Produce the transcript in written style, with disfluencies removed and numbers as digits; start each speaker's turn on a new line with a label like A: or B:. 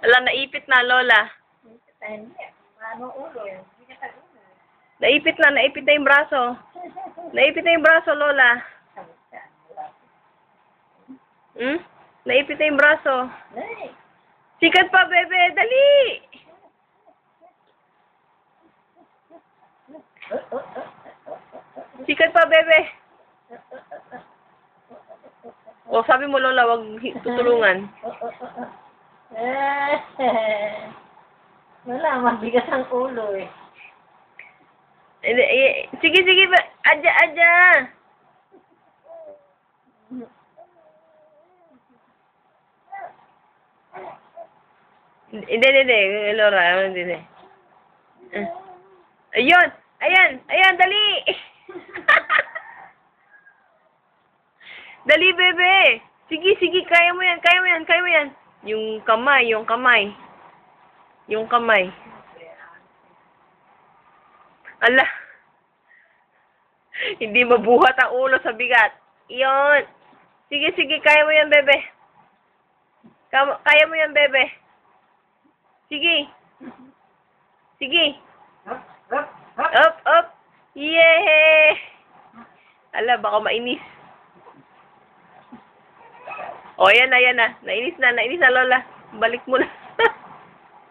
A: Ala, naipit na, Lola. Naipit na yung braso. Naipit na yung braso, Lola. Hmm? Naipit na yung braso. Sikat pa, bebe, dali! Sikat pa, bebe. O, sabi mo, Lola, wag tutulungan.
B: Wala, mabigat ang ulo eh.
A: Sige, sige, adya. Hindi, Laura, hindi. Ayan, dali! Dali, bebe! Sige, kaya mo yan. Yung kamay. Ala! Hindi mabuhat ang ulo sa bigat. Iyon! Sige, kaya mo yan, bebe. Kaya mo yan, bebe. Sige. Up. Yay! Ala, baka mainis. O, ayan na. Nainis na, Lola. Balik mo na.